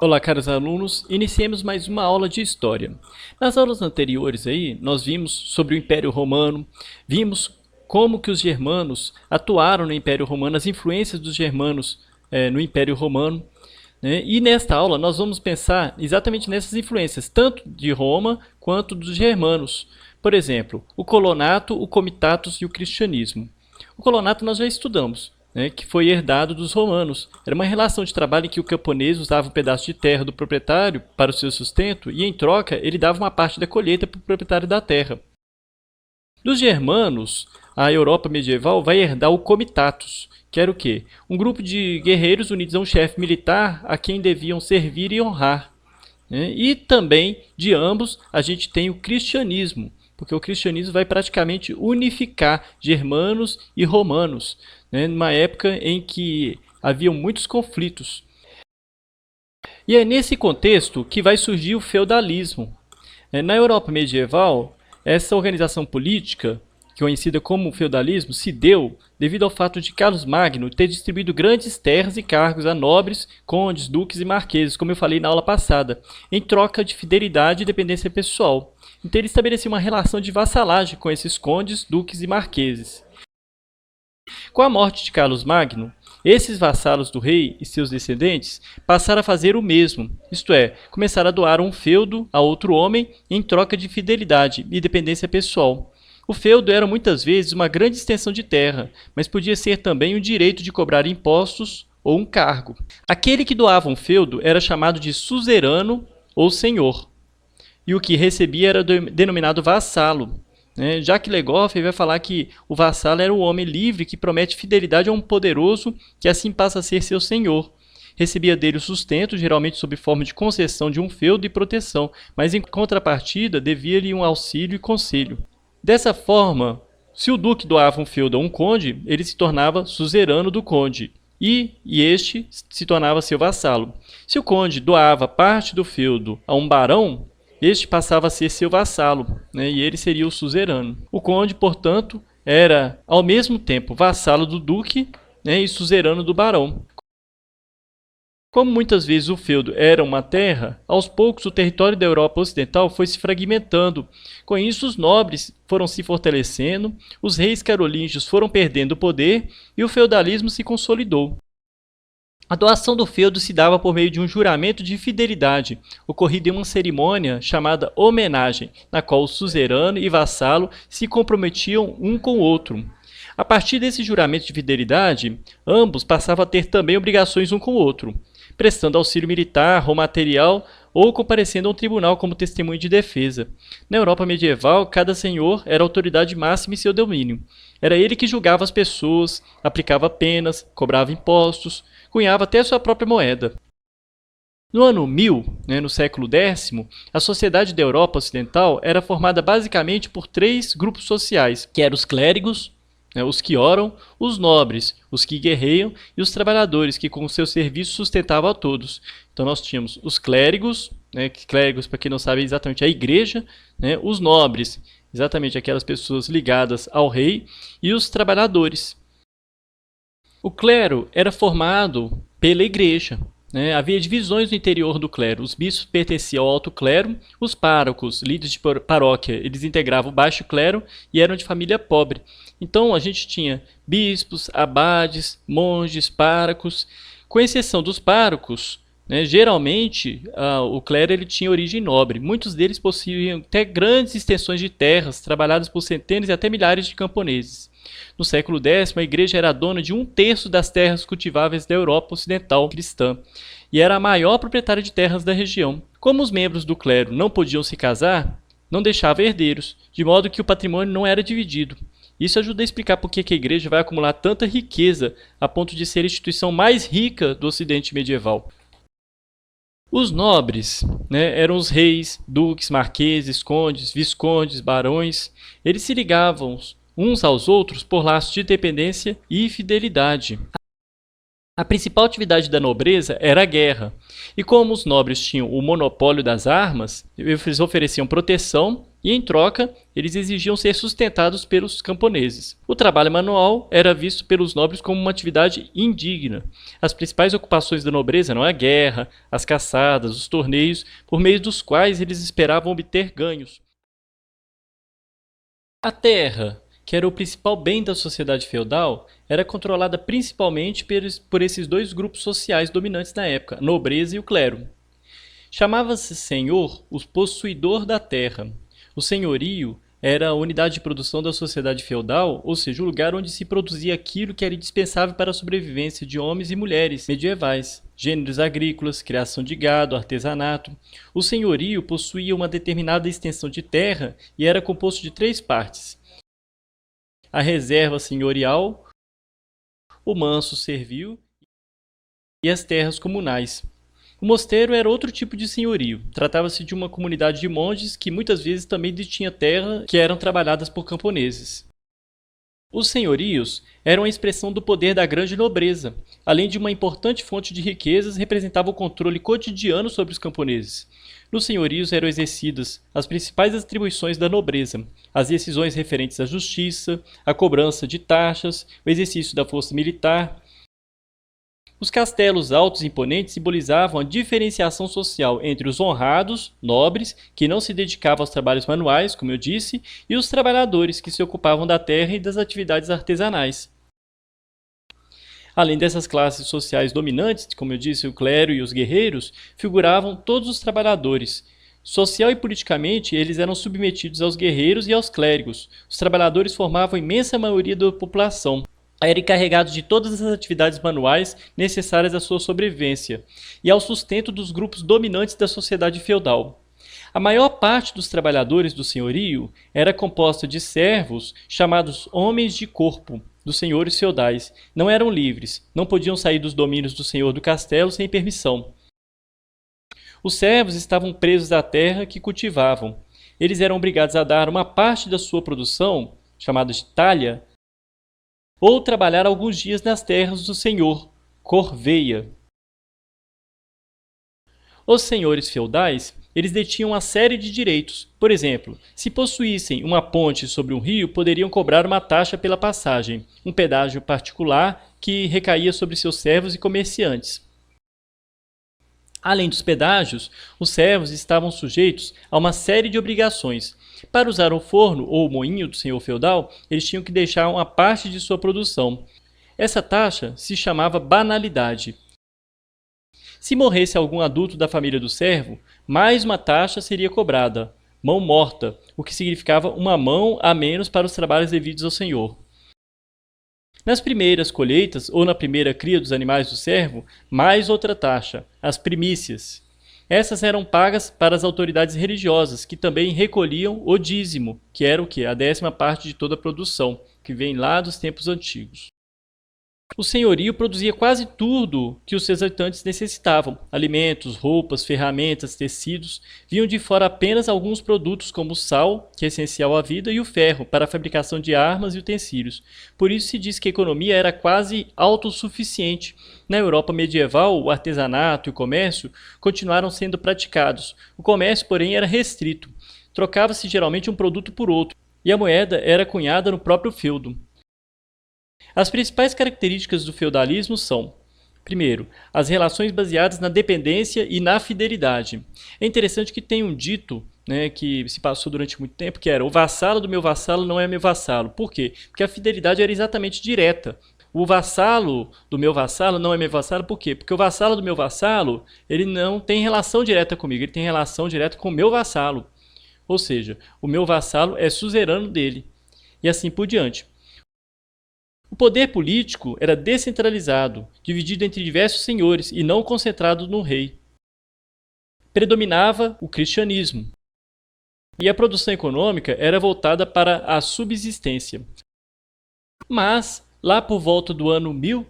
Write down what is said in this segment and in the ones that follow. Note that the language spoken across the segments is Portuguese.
Olá, caros alunos, iniciemos mais uma aula de História. Nas aulas anteriores nós vimos sobre o Império Romano, vimos como que os germanos atuaram no Império Romano, as influências dos germanos no Império Romano, né? E nesta aula nós vamos pensar exatamente nessas influências, tanto de Roma quanto dos germanos. Por exemplo, o colonato, o comitatus e o cristianismo. O colonato nós já estudamos, né, que foi herdado dos romanos. Era uma relação de trabalho em que o camponês usava um pedaço de terra do proprietário para o seu sustento e, em troca, ele dava uma parte da colheita para o proprietário da terra. Dos germanos, a Europa medieval vai herdar o comitatus, que era o quê? Um grupo de guerreiros unidos a um chefe militar a quem deviam servir e honrar, né? E também, de ambos, a gente tem o cristianismo, porque o cristianismo vai praticamente unificar germanos e romanos, né, numa época em que haviam muitos conflitos. E é nesse contexto que vai surgir o feudalismo. Na Europa medieval, essa organização política, conhecida como feudalismo, se deu devido ao fato de Carlos Magno ter distribuído grandes terras e cargos a nobres, condes, duques e marqueses, como eu falei na aula passada, em troca de fidelidade e dependência pessoal. Então ele estabeleceu uma relação de vassalagem com esses condes, duques e marqueses. Com a morte de Carlos Magno, esses vassalos do rei e seus descendentes passaram a fazer o mesmo, isto é, começaram a doar um feudo a outro homem em troca de fidelidade e dependência pessoal. O feudo era muitas vezes uma grande extensão de terra, mas podia ser também o direito de cobrar impostos ou um cargo. Aquele que doava um feudo era chamado de suzerano ou senhor, e o que recebia era denominado vassalo. Jacques Le Goff vai falar que o vassalo era o homem livre que promete fidelidade a um poderoso que assim passa a ser seu senhor. Recebia dele o sustento, geralmente sob forma de concessão de um feudo e proteção, mas em contrapartida devia-lhe um auxílio e conselho. Dessa forma, se o duque doava um feudo a um conde, ele se tornava suzerano do conde, e este se tornava seu vassalo. Se o conde doava parte do feudo a um barão, este passava a ser seu vassalo, né, e ele seria o suzerano. O conde, portanto, era ao mesmo tempo vassalo do duque, né, e suzerano do barão. Como muitas vezes o feudo era uma terra, aos poucos o território da Europa Ocidental foi se fragmentando. Com isso, os nobres foram se fortalecendo, os reis carolíngios foram perdendo o poder e o feudalismo se consolidou. A doação do feudo se dava por meio de um juramento de fidelidade, ocorrido em uma cerimônia chamada homenagem, na qual o suzerano e vassalo se comprometiam um com o outro. A partir desse juramento de fidelidade, ambos passavam a ter também obrigações um com o outro, prestando auxílio militar ou material ou comparecendo a um tribunal como testemunho de defesa. Na Europa medieval, cada senhor era a autoridade máxima em seu domínio. Era ele que julgava as pessoas, aplicava penas, cobrava impostos, cunhava até sua própria moeda. No ano 1000, no século X, a sociedade da Europa Ocidental era formada basicamente por três grupos sociais, que eram os clérigos, os que oram, os nobres, os que guerreiam, e os trabalhadores, que com seus serviços sustentavam a todos. Então nós tínhamos os clérigos, clérigos, para quem não sabe, é exatamente a igreja, os nobres, exatamente aquelas pessoas ligadas ao rei, e os trabalhadores. O clero era formado pela igreja. Havia divisões no interior do clero. Os bispos pertenciam ao alto clero, os párocos, líderes de paróquia, eles integravam o baixo clero e eram de família pobre. Então a gente tinha bispos, abades, monges, párocos. Com exceção dos párocos, geralmente o clero ele tinha origem nobre. Muitos deles possuíam até grandes extensões de terras, trabalhadas por centenas e até milhares de camponeses. No século X, a igreja era dona de 1/3 das terras cultiváveis da Europa Ocidental cristã e era a maior proprietária de terras da região. Como os membros do clero não podiam se casar, não deixava herdeiros, de modo que o patrimônio não era dividido. Isso ajuda a explicar por que a igreja vai acumular tanta riqueza a ponto de ser a instituição mais rica do Ocidente medieval. Os nobres, eram os reis, duques, marqueses, condes, viscondes, barões. Eles se ligavam uns aos outros por laços de dependência e fidelidade. A principal atividade da nobreza era a guerra, e como os nobres tinham o monopólio das armas, eles ofereciam proteção e, em troca, eles exigiam ser sustentados pelos camponeses. O trabalho manual era visto pelos nobres como uma atividade indigna. As principais ocupações da nobreza eram a guerra, as caçadas, os torneios, por meio dos quais eles esperavam obter ganhos. A terra, que era o principal bem da sociedade feudal, era controlada principalmente por esses dois grupos sociais dominantes na época, a nobreza e o clero. Chamava-se senhor o possuidor da terra. O senhorio era a unidade de produção da sociedade feudal, ou seja, o lugar onde se produzia aquilo que era indispensável para a sobrevivência de homens e mulheres medievais. Gêneros agrícolas, criação de gado, artesanato. O senhorio possuía uma determinada extensão de terra e era composto de 3 partes: a reserva senhorial, o manso servil e as terras comunais. O mosteiro era outro tipo de senhorio. Tratava-se de uma comunidade de monges que muitas vezes também detinha terra que eram trabalhadas por camponeses. Os senhorios eram a expressão do poder da grande nobreza. Além de uma importante fonte de riquezas, representavam o controle cotidiano sobre os camponeses. Nos senhorios eram exercidas as principais atribuições da nobreza: as decisões referentes à justiça, a cobrança de taxas, o exercício da força militar. Os castelos altos e imponentes simbolizavam a diferenciação social entre os honrados, nobres, que não se dedicavam aos trabalhos manuais, como eu disse, e os trabalhadores, que se ocupavam da terra e das atividades artesanais. Além dessas classes sociais dominantes, como eu disse, o clero e os guerreiros, figuravam todos os trabalhadores. Social e politicamente, eles eram submetidos aos guerreiros e aos clérigos. Os trabalhadores formavam a imensa maioria da população. Eram encarregados de todas as atividades manuais necessárias à sua sobrevivência e ao sustento dos grupos dominantes da sociedade feudal. A maior parte dos trabalhadores do senhorio era composta de servos chamados homens de corpo, dos senhores feudais. Não eram livres, não podiam sair dos domínios do senhor do castelo sem permissão. Os servos estavam presos à terra que cultivavam. Eles eram obrigados a dar uma parte da sua produção, chamada de talha, ou trabalhar alguns dias nas terras do senhor, corveia. Os senhores feudais, eles detinham uma série de direitos. Por exemplo, se possuíssem uma ponte sobre um rio, poderiam cobrar uma taxa pela passagem, um pedágio particular que recaía sobre seus servos e comerciantes. Além dos pedágios, os servos estavam sujeitos a uma série de obrigações. Para usar o forno ou o moinho do senhor feudal, eles tinham que deixar uma parte de sua produção. Essa taxa se chamava banalidade. Se morresse algum adulto da família do servo, mais uma taxa seria cobrada, mão morta, o que significava uma mão a menos para os trabalhos devidos ao senhor. Nas primeiras colheitas ou na primeira cria dos animais do servo, mais outra taxa, as primícias. Essas eram pagas para as autoridades religiosas, que também recolhiam o dízimo, que era o quê? A 10ª parte de toda a produção, que vem lá dos tempos antigos. O senhorio produzia quase tudo que os seus habitantes necessitavam: alimentos, roupas, ferramentas, tecidos. Vinham de fora apenas alguns produtos como o sal, que é essencial à vida, e o ferro, para a fabricação de armas e utensílios. Por isso se diz que a economia era quase autossuficiente. Na Europa medieval, o artesanato e o comércio continuaram sendo praticados. O comércio, porém, era restrito. Trocava-se geralmente um produto por outro, e a moeda era cunhada no próprio feudo. As principais características do feudalismo são: primeiro, as relações baseadas na dependência e na fidelidade. É interessante que tem um dito, que se passou durante muito tempo, que era: o vassalo do meu vassalo não é meu vassalo. Por quê? Porque a fidelidade era exatamente direta. O vassalo do meu vassalo não é meu vassalo, por quê? Porque o vassalo do meu vassalo, ele não tem relação direta comigo, ele tem relação direta com o meu vassalo. Ou seja, o meu vassalo é suzerano dele. E assim por diante. O poder político era descentralizado, dividido entre diversos senhores e não concentrado no rei. Predominava o cristianismo. E a produção econômica era voltada para a subsistência. Mas, lá por volta do ano 1000,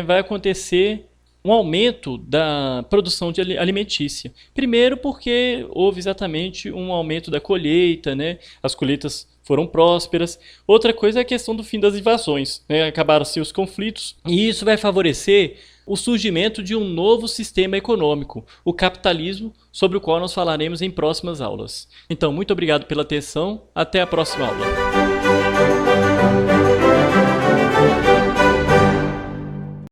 vai acontecer um aumento da produção alimentícia. Primeiro porque houve exatamente um aumento da colheita, as colheitas foram prósperas. Outra coisa é a questão do fim das invasões, né? Acabaram-se os conflitos, e isso vai favorecer o surgimento de um novo sistema econômico, o capitalismo, sobre o qual nós falaremos em próximas aulas. Então, muito obrigado pela atenção, até a próxima aula.